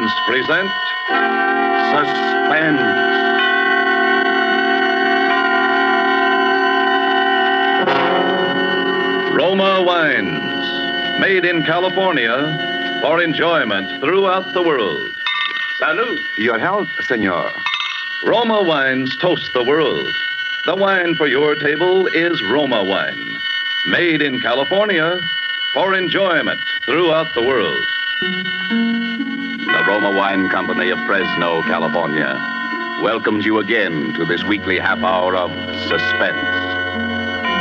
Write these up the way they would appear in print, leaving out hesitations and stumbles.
Wines present Suspense. Roma Wines, made in California for enjoyment throughout the world. Salud. Your health, senor. Roma Wines toast the world. The wine for your table is Roma Wine, made in California for enjoyment throughout the world. The Roma Wine Company of Fresno, California, welcomes you again to this weekly half hour of Suspense.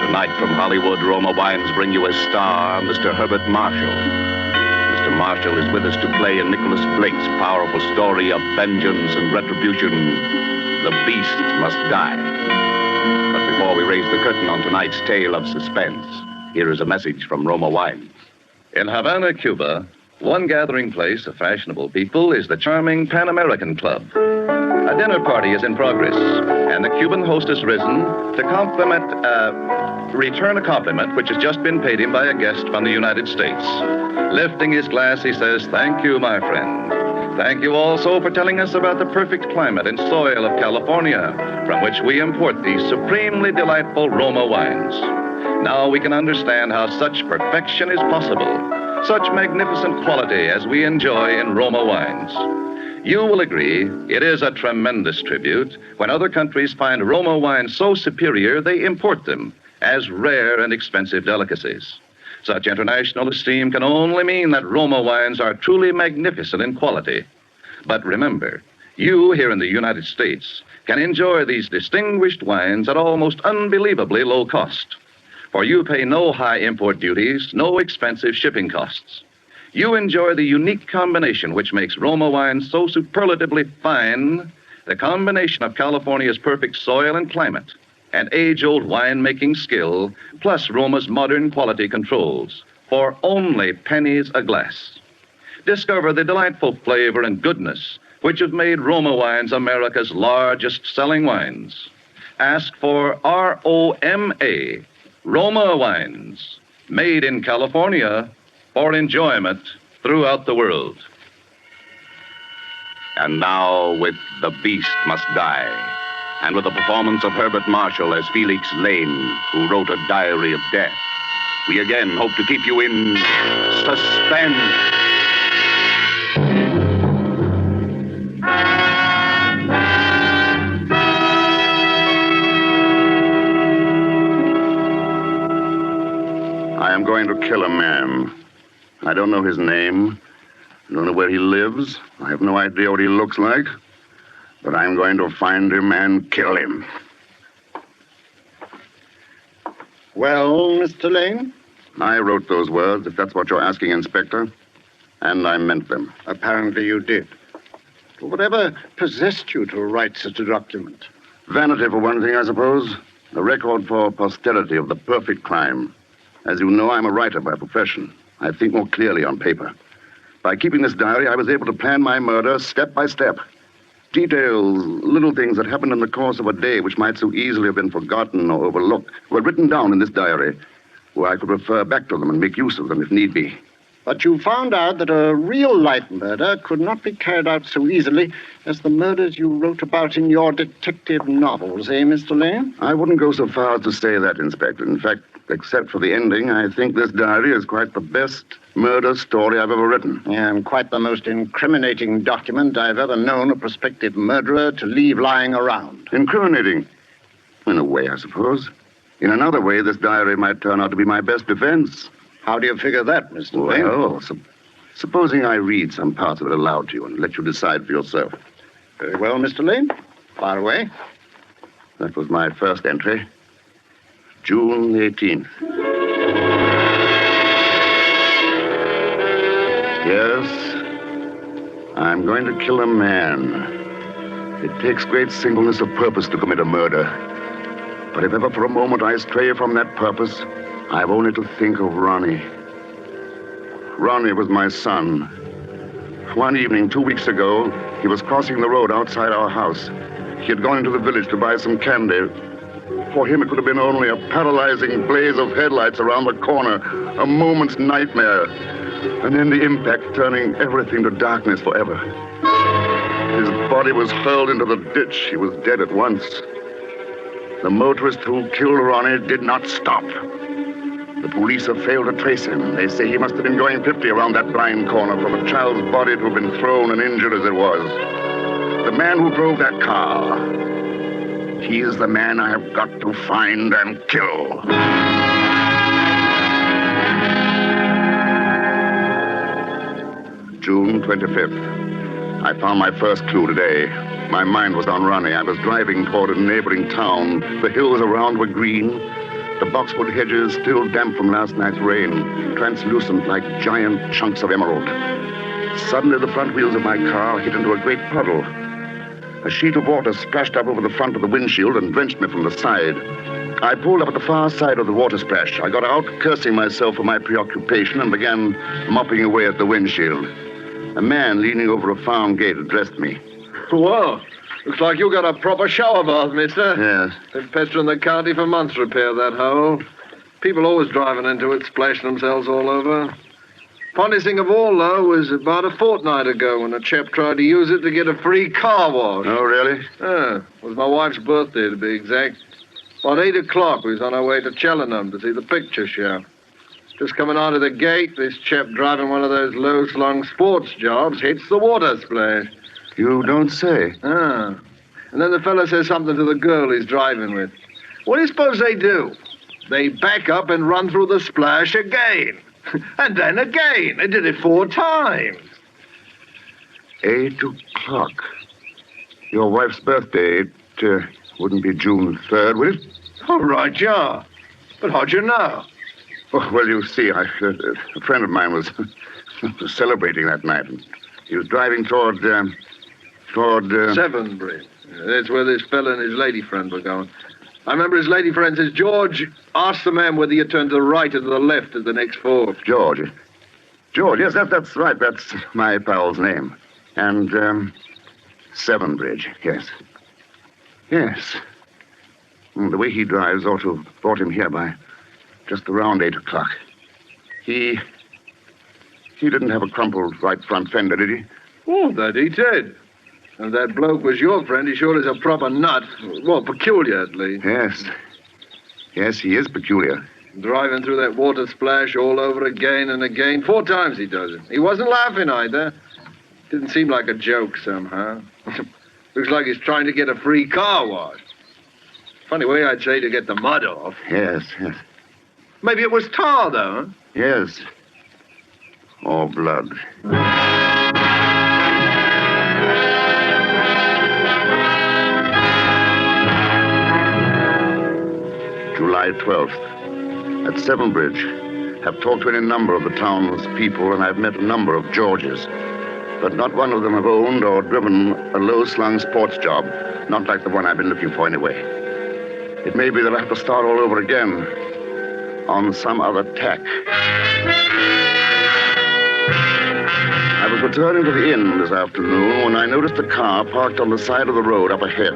Tonight from Hollywood, Roma Wines bring you a star, Mr. Herbert Marshall. Mr. Marshall is with us to play in Nicholas Blake's powerful story of vengeance and retribution, The Beast Must Die. But before we raise the curtain on tonight's tale of suspense, here is a message from Roma Wines. In Havana, Cuba, one gathering place of fashionable people is the charming Pan American Club. A dinner party is in progress, and the Cuban host has risen to return a compliment which has just been paid him by a guest from the United States. Lifting his glass, he says, "Thank you, my friend. Thank you also for telling us about the perfect climate and soil of California, from which we import these supremely delightful Roma wines. Now we can understand how such perfection is possible, such magnificent quality as we enjoy in Roma wines. You will agree it is a tremendous tribute when other countries find Roma wines so superior they import them as rare and expensive delicacies. Such international esteem can only mean that Roma wines are truly magnificent in quality. But remember, you here in the United States can enjoy these distinguished wines at almost unbelievably low cost. For you pay no high import duties, no expensive shipping costs. You enjoy the unique combination which makes Roma wines so superlatively fine, the combination of California's perfect soil and climate, and age-old wine-making skill, plus Roma's modern quality controls, for only pennies a glass. Discover the delightful flavor and goodness which have made Roma wines America's largest-selling wines. Ask for R-O-M-A, Roma Wines, made in California for enjoyment throughout the world. And now, with The Beast Must Die, and with the performance of Herbert Marshall as Felix Lane, who wrote a diary of death, we again hope to keep you in suspense. I am going to kill a man. I don't know his name. I don't know where he lives. I have no idea what he looks like. But I'm going to find him and kill him. Well, Mr. Lane? I wrote those words, if that's what you're asking, Inspector. And I meant them. Apparently you did. Whatever possessed you to write such a document? Vanity, for one thing, I suppose. A record for posterity of the perfect crime. As you know, I'm a writer by profession. I think more clearly on paper. By keeping this diary, I was able to plan my murder step by step. Details, little things that happened in the course of a day which might so easily have been forgotten or overlooked, were written down in this diary, where I could refer back to them and make use of them if need be. But you found out that a real-life murder could not be carried out so easily as the murders you wrote about in your detective novels, eh, Mr. Lane? I wouldn't go so far as to say that, Inspector. In fact, except for the ending, I think this diary is quite the best murder story I've ever written. Yeah, and quite the most incriminating document I've ever known a prospective murderer to leave lying around. Incriminating? In a way, I suppose. In another way, this diary might turn out to be my best defense. How do you figure that, Mr. Lane? Well, supposing I read some parts of it aloud to you and let you decide for yourself. Very well, Mr. Lane. Fire away. That was my first entry. June 18th. Yes, I'm going to kill a man. It takes great singleness of purpose to commit a murder. But if ever for a moment I stray from that purpose, I've only to think of Ronnie. Ronnie was my son. One evening, 2 weeks ago, he was crossing the road outside our house. He had gone into the village to buy some candy. For him, it could have been only a paralyzing blaze of headlights around the corner, a moment's nightmare, and then the impact turning everything to darkness forever. body was hurled into the ditch. He was dead at once. The motorist who killed Ronnie did not stop. The police have failed to trace him. They say he must have been going 50 around that blind corner for the child's body to have been thrown and injured as it was. The man who drove that car, he is the man I have got to find and kill. June 25th. I found my first clue today. My mind was on Ronnie. I was driving toward a neighboring town. The hills around were green. The boxwood hedges, still damp from last night's rain, translucent like giant chunks of emerald. Suddenly, the front wheels of my car hit into a great puddle. A sheet of water splashed up over the front of the windshield and drenched me from the side. I pulled up at the far side of the water splash. I got out, cursing myself for my preoccupation, and began mopping away at the windshield. A man leaning over a farm gate addressed me. Whoa. Looks like you got a proper shower bath, mister. Yes. Been pestering the county for months to repair that hole. People always driving into it, splashing themselves all over. Funniest thing of all, though, was about a fortnight ago when a chap tried to use it to get a free car wash. Oh, really? Yeah. It was my wife's birthday, to be exact. About 8 o'clock, we was on our way to Cheltenham to see the picture show. Just coming out of the gate, this chap driving one of those low-slung sports jobs hits the water splash. You don't say. Ah. And then the fella says something to the girl he's driving with. What do you suppose they do? They back up and run through the splash again. And then again. They did it 4 times. 8 o'clock. Your wife's birthday, it wouldn't be June 3rd, would it? All right, yeah. But how'd you know? Oh, well, you see, a friend of mine was celebrating that night. He was driving toward... Severn Bridge. That's where this fella and his lady friend were going. I remember his lady friend says, George, ask the man whether you turn to the right or to the left at the next fork. George, yes, that's right. That's my pal's name. And, Severn Bridge, yes. Yes. The way he drives ought to have brought him here by just around 8 o'clock. He didn't have a crumpled right front fender, did he? Oh, that he did. And that bloke was your friend. He sure is a proper nut. Well, peculiar, at least. Yes. Yes, he is peculiar. Driving through that water splash all over again and again. 4 times he does it. He wasn't laughing either. Didn't seem like a joke somehow. Looks like he's trying to get a free car wash. Funny way I'd say to get the mud off. Yes, yes. Maybe it was tar, though, huh? Yes. Or blood. July 12th. At Severn Bridge. I've talked to any number of the town's people, and I've met a number of Georges. But not one of them have owned or driven a low-slung sports job. Not like the one I've been looking for anyway. It may be that I have to start all over again. On some other tack. I was returning to the inn this afternoon when I noticed a car parked on the side of the road up ahead.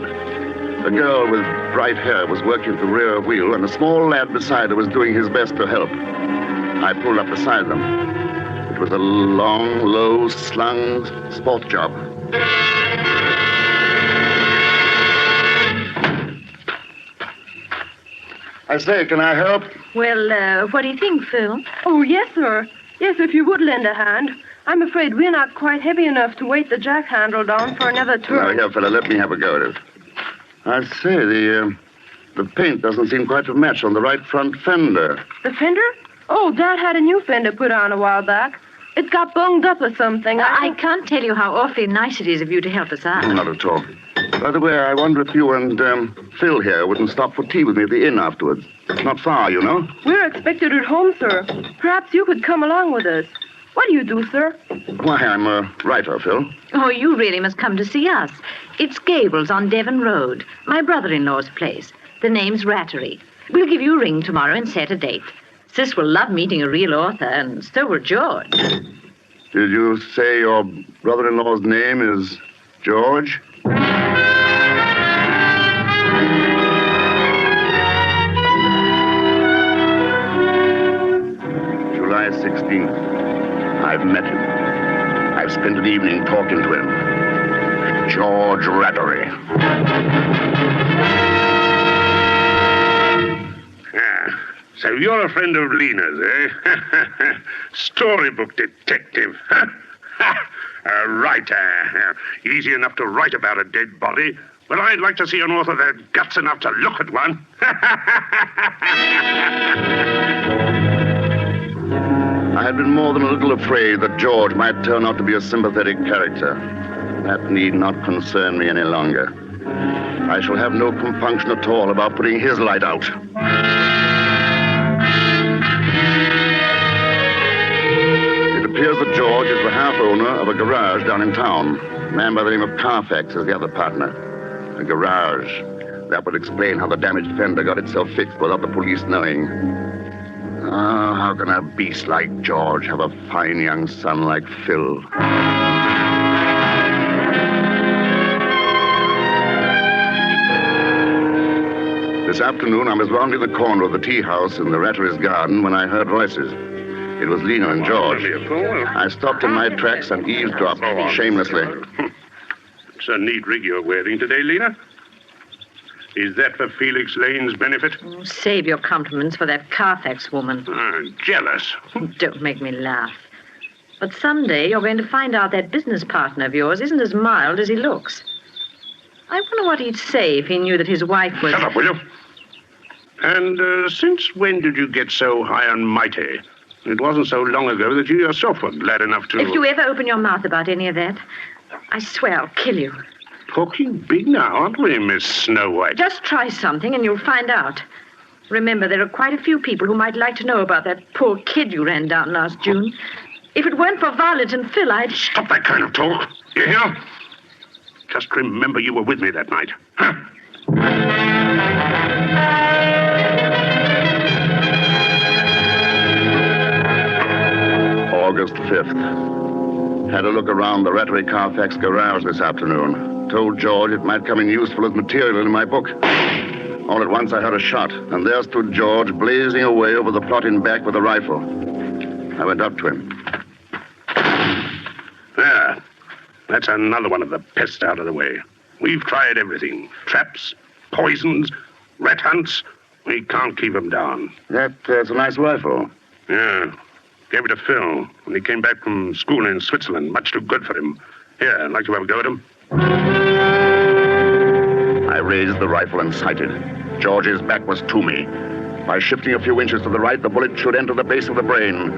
A girl with bright hair was working the rear wheel, and a small lad beside her was doing his best to help. I pulled up beside them. It was a long, low-slung sport job. I say, can I help? Well, what do you think, Phil? Oh, yes, sir. Yes, if you would lend a hand. I'm afraid we're not quite heavy enough to weight the jack handle down for another Now, turn. here, fella, let me have a go at it. I say, the paint doesn't seem quite to match on the right front fender. The fender? Oh, Dad had a new fender put on a while back. It got bunged up or something. I can't tell you how awfully nice it is of you to help us out. Not at all. By the way, I wonder if you and Phil here wouldn't stop for tea with me at the inn afterwards. It's not far, you know. We're expected at home, sir. Perhaps you could come along with us. What do you do, sir? Why, I'm a writer, Phil. Oh, you really must come to see us. It's Gables on Devon Road, my brother-in-law's place. The name's Rattery. We'll give you a ring tomorrow and set a date. Sis will love meeting a real author, and so will George. Did you say your brother-in-law's name is George? July 16th. I've met him. I've spent an evening talking to him. George. So you're a friend of Lena's, eh? Storybook detective. A writer. Easy enough to write about a dead body. But I'd like to see an author that had guts enough to look at one. I had been more than a little afraid that George might turn out to be a sympathetic character. That need not concern me any longer. I shall have no compunction at all about putting his light out. It appears that George is the half-owner of a garage down in town. A man by the name of Carfax is the other partner. A garage. That would explain how the damaged fender got itself fixed without the police knowing. Oh, how can a beast like George have a fine young son like Phil? This afternoon, I was rounding the corner of the tea house in the Rattery's garden when I heard voices. It was Lena and George. I stopped in my tracks and eavesdropped shamelessly. It's a neat rig you're wearing today, Lena. Is that for Felix Lane's benefit? Oh, save your compliments for that Carfax woman. Jealous. Don't make me laugh. But someday you're going to find out that business partner of yours isn't as mild as he looks. I wonder what he'd say if he knew that his wife was... Shut up, will you? And since when did you get so high and mighty? It wasn't so long ago that you yourself were glad enough to... If you ever open your mouth about any of that, I swear I'll kill you. Talking big now, aren't we, Miss Snow White? Just try something and you'll find out. Remember, there are quite a few people who might like to know about that poor kid you ran down last June. If it weren't for Violet and Phil, I'd... Stop that kind of talk. You hear? Just remember you were with me that night. Huh? August 5th. Had a look around the Rattery Carfax garage this afternoon. Told George it might come in useful as material in my book. All at once I heard a shot, and there stood George blazing away over the plot in back with a rifle. I went up to him. There. That's another one of the pests out of the way. We've tried everything. Traps, poisons, rat hunts. We can't keep them down. That's a nice rifle. Yeah. Gave it to Phil when he came back from school in Switzerland. Much too good for him. Here, I'd like to have a go at him. I raised the rifle and sighted. George's back was to me. By shifting a few inches to the right, the bullet should enter the base of the brain.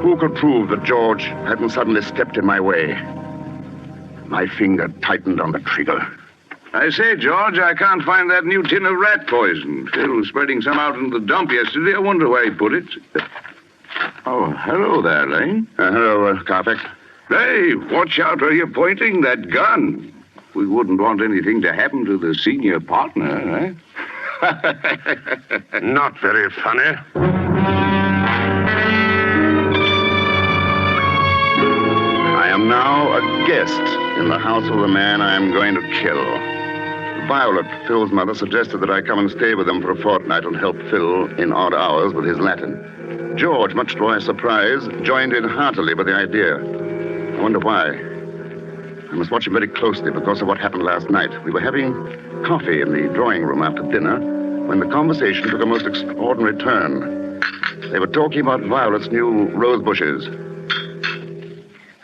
Who could prove that George hadn't suddenly stepped in my way? My finger tightened on the trigger. I say, George, I can't find that new tin of rat poison. Phil was spreading some out in the dump yesterday. I wonder where he put it. Oh, hello there, Lane. Hello, Carfax. Hey, watch out where you're pointing that gun. We wouldn't want anything to happen to the senior partner, eh? Not very funny. I am now a guest in the house of the man I am going to kill. Violet, Phil's mother, suggested that I come and stay with them for a fortnight and help Phil in odd hours with his Latin. George, much to my surprise, joined in heartily with the idea. I wonder why. I must watch him very closely because of what happened last night. We were having coffee in the drawing room after dinner when the conversation took a most extraordinary turn. They were talking about Violet's new rose bushes.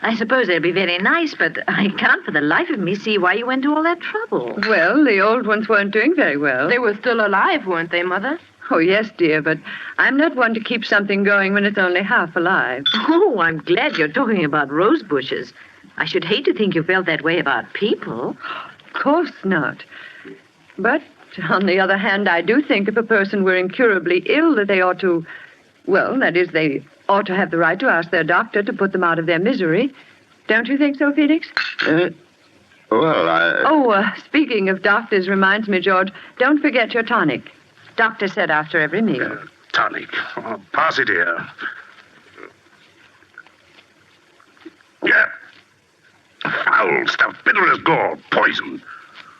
I suppose they'll be very nice, but I can't for the life of me see why you went to all that trouble. Well, the old ones weren't doing very well. They were still alive, weren't they, Mother? Oh, yes, dear, but I'm not one to keep something going when it's only half alive. Oh, I'm glad you're talking about rose bushes. I should hate to think you felt that way about people. Of course not. But, on the other hand, I do think if a person were incurably ill that they ought to... Well, that is, they ought to have the right to ask their doctor to put them out of their misery. Don't you think so, Felix? Speaking of doctors reminds me, George, don't forget your tonic. Doctor said after every meal. Tonic. Oh, pass it here. Yeah. Foul stuff, bitter as gall, poison.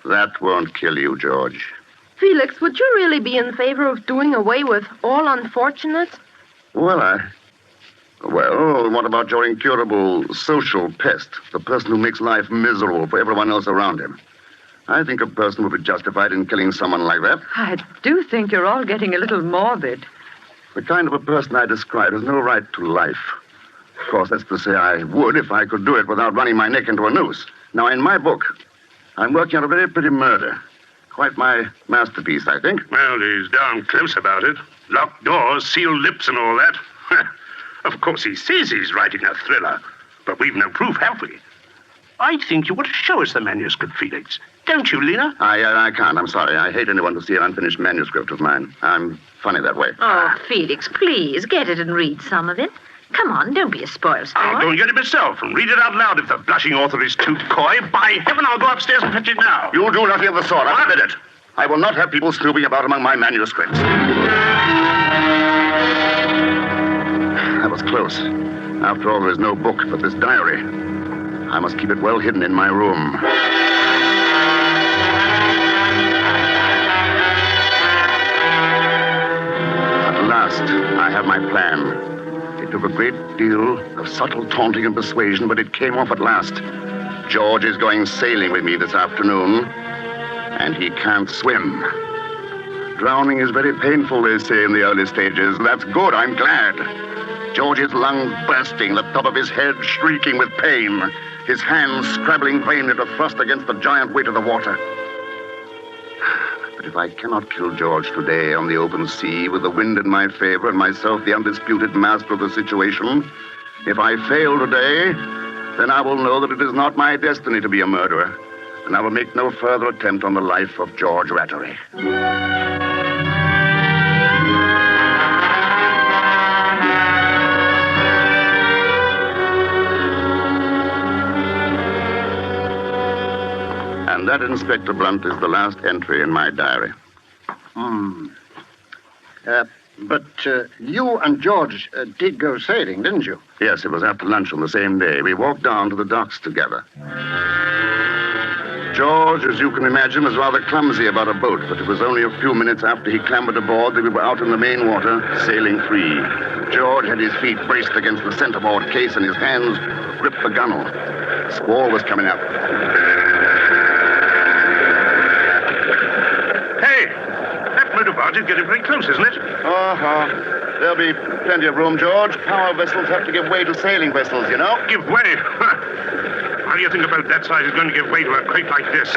That won't kill you, George. Felix, would you really be in favor of doing away with all unfortunates? Well, what about your incurable social pest, the person who makes life miserable for everyone else around him? I think a person would be justified in killing someone like that. I do think you're all getting a little morbid. The kind of a person I describe has no right to life. Of course, that's to say I would if I could do it without running my neck into a noose. Now, in my book, I'm working on a very pretty murder. Quite my masterpiece, I think. Well, he's darn close about it. Locked doors, sealed lips, and all that. Of course, he says he's writing a thriller, but we've no proof, have we? I think you ought to show us the manuscript, Felix. Don't you, Lena? I can't. I'm sorry. I hate anyone to see an unfinished manuscript of mine. I'm funny that way. Oh, Felix, please, get it and read some of it. Come on, don't be a spoil sport. I'll go and get it myself and read it out loud if the blushing author is too coy. By heaven, I'll go upstairs and fetch it now. You'll do nothing of the sort. I've read it. I will not have people snooping about among my manuscripts. That was close. After all, there is no book but this diary. I must keep it well hidden in my room. At last, I have my plan. It took a great deal of subtle taunting and persuasion, but it came off at last. George is going sailing with me this afternoon, and he can't swim. Drowning is very painful, they say, in the early stages. That's good, I'm glad. George's lungs bursting, the top of his head shrieking with pain, his hands scrabbling vainly to thrust against the giant weight of the water. But if I cannot kill George today on the open sea, with the wind in my favor and myself the undisputed master of the situation, if I fail today, then I will know that it is not my destiny to be a murderer, and I will make no further attempt on the life of George Rattery. And that, Inspector Blunt, is the last entry in my diary. But you and George did go sailing, didn't you? Yes, it was after lunch on the same day. We walked down to the docks together. George, as you can imagine, was rather clumsy about a boat, but it was only a few minutes after he clambered aboard that we were out in the main water, sailing free. George had his feet braced against the centerboard case and his hands gripped the gunwale. A squall was coming up. Motor barge is getting very close, isn't it? There'll be plenty of room, George. Power vessels have to give way to sailing vessels, you know. Give way? How do you think about that size is going to give way to a crate like this?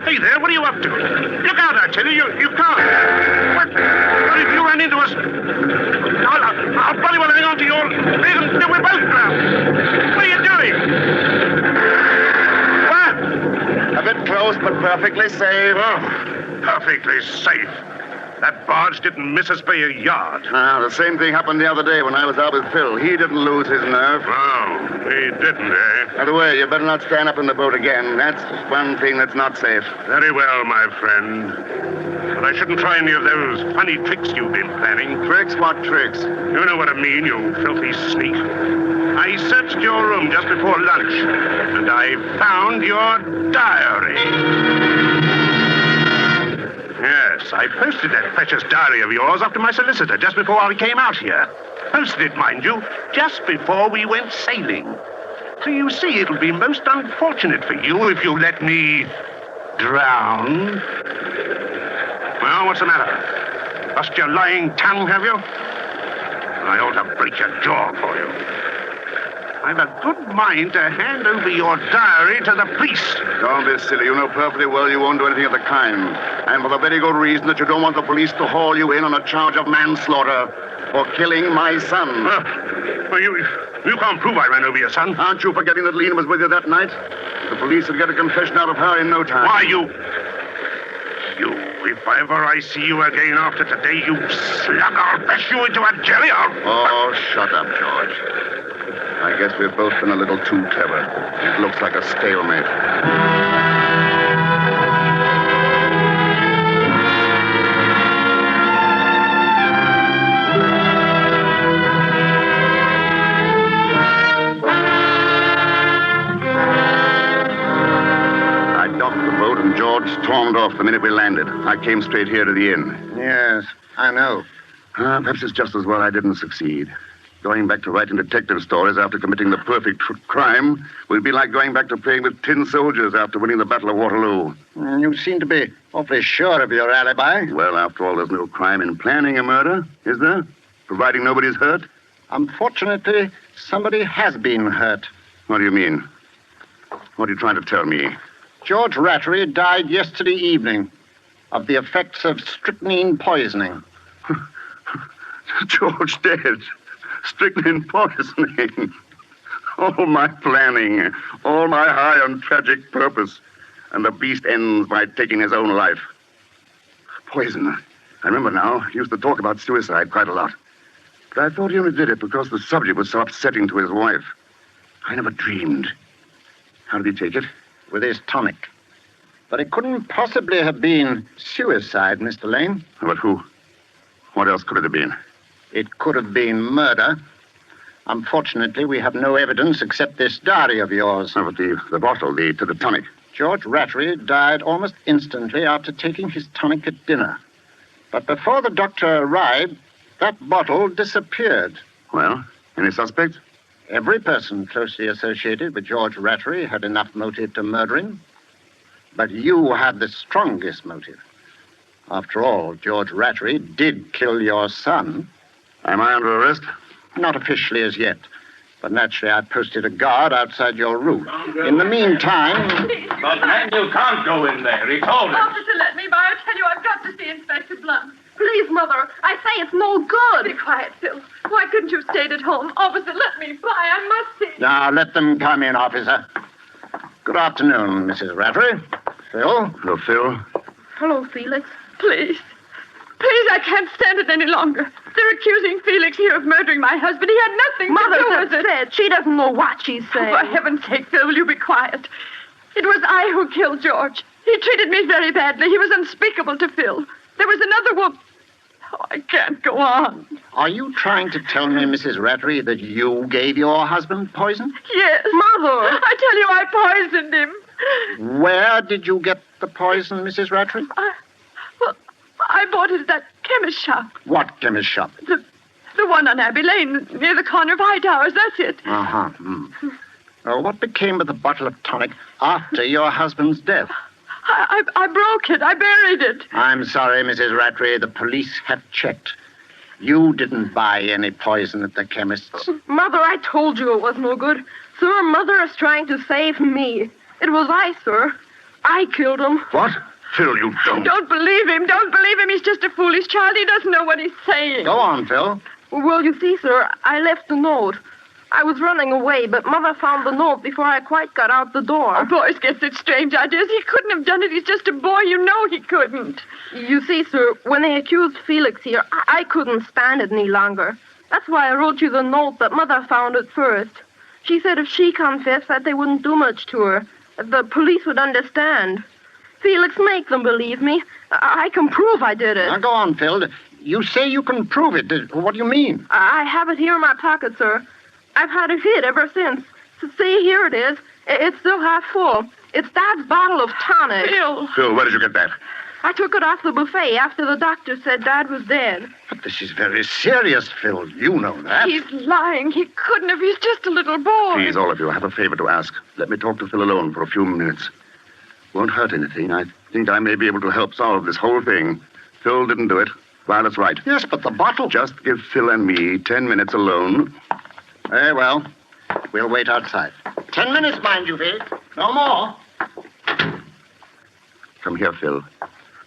Hey there, what are you up to? Look out, I tell you, you can't. What if you ran into us? I'll bloody well hang on to your leg until we're both drowned. What are you doing? What? A bit close, but perfectly safe. Oh. Perfectly safe. That barge didn't miss us by a yard. The same thing happened the other day when I was out with Phil. He didn't lose his nerve. Oh, he didn't, eh? By the way, you better not stand up in the boat again. That's one thing that's not safe. Very well, my friend. But I shouldn't try any of those funny tricks you've been planning. Tricks? What tricks? You know what I mean, you filthy sneak. I searched your room just before lunch, and I found your diary. Yes, I posted that precious diary of yours up to my solicitor just before I came out here. Posted it, mind you, just before we went sailing. So you see, it'll be most unfortunate for you if you let me drown. Well, what's the matter? Lost your lying tongue, have you? I ought to break your jaw for you. I've a good mind to hand over your diary to the police. Don't be silly. You know perfectly well you won't do anything of the kind. And for the very good reason that you don't want the police to haul you in on a charge of manslaughter for killing my son. Well, you can't prove I ran over your son. Aren't you forgetting that Lena was with you that night? The police will get a confession out of her in no time. Why, you, if ever I see you again after today, you slug, I'll bash you into a jelly. Oh, shut up, George. I guess we've both been a little too clever. It looks like a stalemate. I docked the boat and George stormed off the minute we landed. I came straight here to the inn. Yes, I know. Perhaps it's just as well I didn't succeed. Going back to writing detective stories after committing the perfect crime will be like going back to playing with tin soldiers after winning the Battle of Waterloo. You seem to be awfully sure of your alibi. Well, after all, there's no crime in planning a murder, is there? Providing nobody's hurt? Unfortunately, somebody has been hurt. What do you mean? What are you trying to tell me? George Rattery died yesterday evening of the effects of strychnine poisoning. George dead. Strychnine poisoning. All my planning, all my high and tragic purpose, and the beast ends by taking his own life. Poison. I remember now. He used to talk about suicide quite a lot. But I thought he only did it because the subject was so upsetting to his wife. I never dreamed. How did he take it? With his tonic. But it couldn't possibly have been suicide, Mr. Lane. But who? What else could it have been? It could have been murder. Unfortunately, we have no evidence except this diary of yours. Oh, but the bottle, the tonic. George Rattery died almost instantly after taking his tonic at dinner. But before the doctor arrived, that bottle disappeared. Well, any suspects? Every person closely associated with George Rattery had enough motive to murder him. But you had the strongest motive. After all, George Rattery did kill your son. Am I under arrest? Not officially as yet. But naturally, I posted a guard outside your room. In the meantime... But, man, you can't go in there. He told us. Officer, let me by. I tell you, I've got to see Inspector Blunt. Please, Mother. I say it's no good. Be quiet, Phil. Why couldn't you have stayed at home? Officer, let me by. I must see. Now, let them come in, officer. Good afternoon, Mrs. Rattery. Phil? Hello, Phil. Hello, Felix. Please. Please, I can't stand it any longer. They're accusing Felix here of murdering my husband. He had nothing to do with it. Said. She doesn't know what she's saying. For heaven's sake, Phil, will you be quiet? It was I who killed George. He treated me very badly. He was unspeakable to Phil. There was another woman. Oh, I can't go on. Are you trying to tell me, Mrs. Rattery, that you gave your husband poison? Yes. Mother. I tell you, I poisoned him. Where did you get the poison, Mrs. Rattery? I bought it at that chemist shop. What chemist shop? The one on Abbey Lane, near the corner of High Towers. That's it. Uh-huh. What became of the bottle of tonic after your husband's death? I broke it. I buried it. I'm sorry, Mrs. Rattery. The police have checked. You didn't buy any poison at the chemist's. Mother, I told you it was no good. Sir, Mother is trying to save me. It was I, sir. I killed him. What? Phil, you don't. Don't believe him. Don't believe him. He's just a foolish child. He doesn't know what he's saying. Go on, Phil. Well, you see, sir, I left a note. I was running away, but Mother found the note before I quite got out the door. Oh, boys get such strange ideas. He couldn't have done it. He's just a boy. You know he couldn't. You see, sir, when they accused Felix here, I couldn't stand it any longer. That's why I wrote you the note, but Mother found it first. She said if she confessed that they wouldn't do much to her. The police would understand. Felix, make them believe me. I can prove I did it. Now, go on, Phil. You say you can prove it. What do you mean? I have it here in my pocket, sir. I've had it hid ever since. So see, here it is. It's still half full. It's Dad's bottle of tonic. Phil, where did you get that? I took it off the buffet after the doctor said Dad was dead. But this is very serious, Phil. You know that. He's lying. He couldn't have. He's just a little boy. Please, all of you, I have a favor to ask. Let me talk to Phil alone for a few minutes. Won't hurt anything. I think I may be able to help solve this whole thing. Phil didn't do it. Violet's right. Yes, but the bottle... Just give Phil and me 10 minutes alone. Very well. We'll wait outside. 10 minutes, mind you, Phil. No more. Come here, Phil.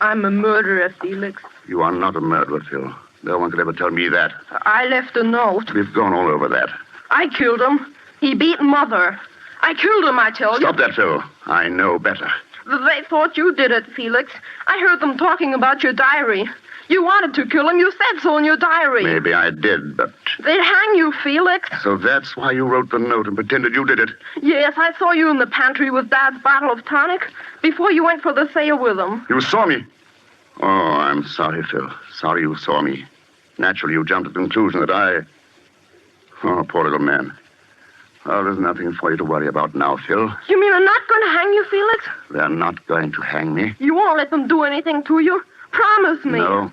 I'm a murderer, Felix. You are not a murderer, Phil. No one could ever tell me that. I left a note. We've gone all over that. I killed him. He beat Mother. I killed him, I tell you. Stop that, Phil. I know better. They thought you did it, Felix. I heard them talking about your diary. You wanted to kill him. You said so in your diary. Maybe I did, but... They'd hang you, Felix. So that's why you wrote the note and pretended you did it? Yes, I saw you in the pantry with Dad's bottle of tonic before you went for the sale with him. You saw me? Oh, I'm sorry, Phil. Sorry you saw me. Naturally, you jumped to the conclusion that I... Oh, poor little man. Oh, there's nothing for you to worry about now, Phil. You mean they're not going to hang you, Felix? They're not going to hang me. You won't let them do anything to you? Promise me. No,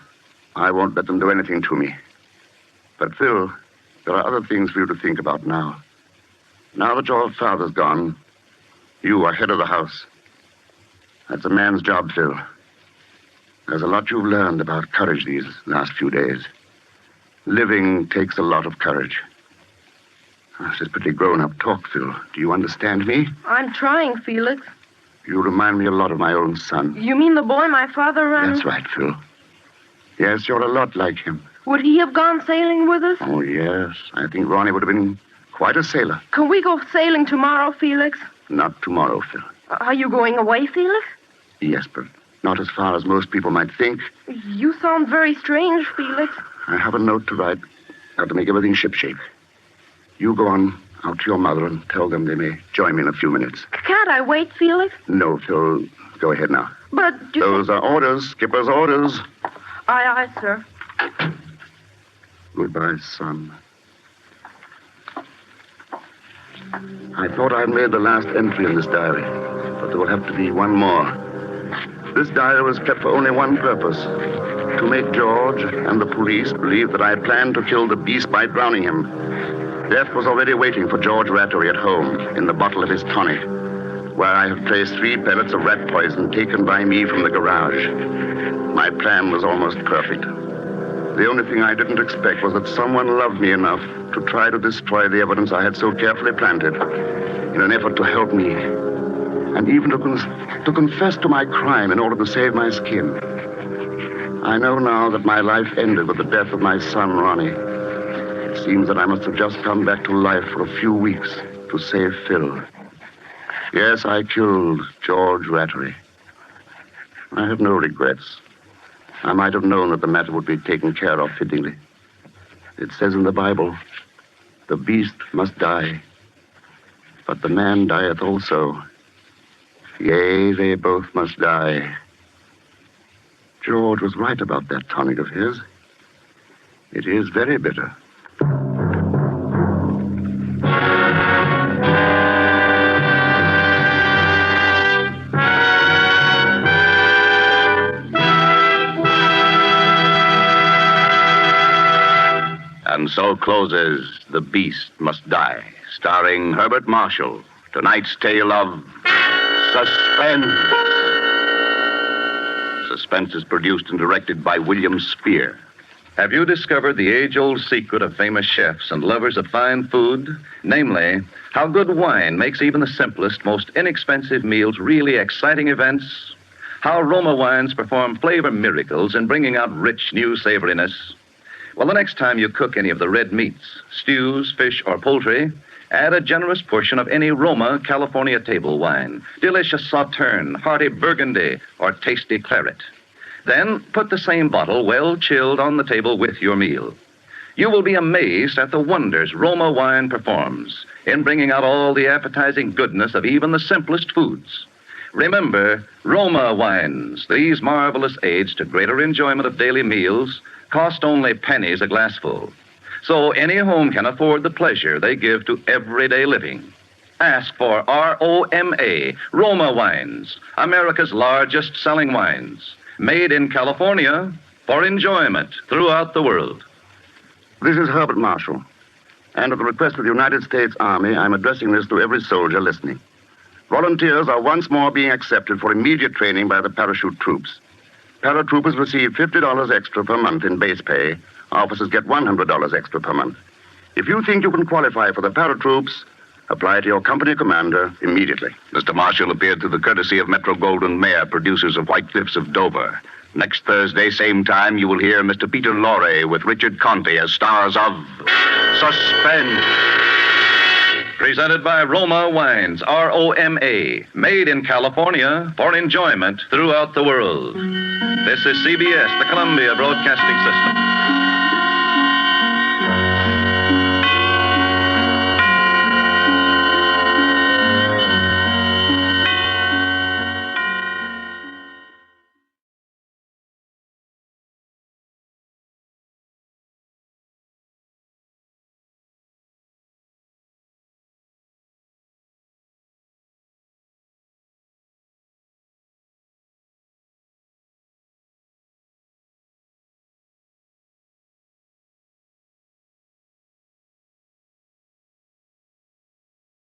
I won't let them do anything to me. But, Phil, There are other things for you to think about now. Now that your father's gone, you are head of the house. That's a man's job, Phil. There's a lot you've learned about courage these last few days. Living takes a lot of courage. This is pretty grown-up talk, Phil. Do you understand me? I'm trying, Felix. You remind me a lot of my own son. You mean the boy my father ran? That's right, Phil. Yes, you're a lot like him. Would he have gone sailing with us? Oh, yes. I think Ronnie would have been quite a sailor. Can we go sailing tomorrow, Felix? Not tomorrow, Phil. Are you going away, Felix? Yes, but not as far as most people might think. You sound very strange, Felix. I have a note to write. Got to make everything shipshape. You go on out to your mother and tell them they may join me in a few minutes. Can't I wait, Felix? No, Phil. Go ahead now. But... Those are orders. Skipper's orders. Aye, aye, sir. Goodbye, son. I thought I'd made the last entry in this diary, but there will have to be one more. This diary was kept for only one purpose, to make George and the police believe that I planned to kill the beast by drowning him. Death was already waiting for George Rattery at home, in the bottle of his tonic, where I had placed 3 pellets of rat poison taken by me from the garage. My plan was almost perfect. The only thing I didn't expect was that someone loved me enough to try to destroy the evidence I had so carefully planted in an effort to help me, and even to confess to my crime in order to save my skin. I know now that my life ended with the death of my son, Ronnie. It seems that I must have just come back to life for a few weeks to save Phil. Yes, I killed George Rattery. I have no regrets. I might have known that the matter would be taken care of fittingly. It says in the Bible, the beast must die, but the man dieth also. Yea, they both must die. George was right about that tonic of his. It is very bitter. And so closes The Beast Must Die, starring Herbert Marshall. Tonight's tale of Suspense. Suspense is produced and directed by William Spear. Have you discovered the age-old secret of famous chefs and lovers of fine food? Namely, how good wine makes even the simplest, most inexpensive meals really exciting events? How Roma wines perform flavor miracles in bringing out rich, new savoriness? Well, the next time you cook any of the red meats, stews, fish, or poultry, add a generous portion of any Roma California table wine, delicious Sauterne, hearty Burgundy, or tasty claret. Then put the same bottle well chilled on the table with your meal. You will be amazed at the wonders Roma wine performs in bringing out all the appetizing goodness of even the simplest foods. Remember, Roma wines, these marvelous aids to greater enjoyment of daily meals, cost only pennies a glassful. So any home can afford the pleasure they give to everyday living. Ask for ROMA, Roma wines, America's largest selling wines, made in California for enjoyment throughout the world. This is Herbert Marshall, and at the request of the United States Army, I'm addressing this to every soldier listening. Volunteers are once more being accepted for immediate training by the parachute troops. Paratroopers receive $50 extra per month in base pay. Officers get $100 extra per month. If you think you can qualify for the paratroops, apply to your company commander immediately. Mr. Marshall appeared through the courtesy of Metro Goldwyn Mayer, producers of White Cliffs of Dover. Next Thursday, same time, you will hear Mr. Peter Lorre with Richard Conte as stars of Suspense. Presented by Roma Wines, ROMA, made in California for enjoyment throughout the world. This is CBS, the Columbia Broadcasting System.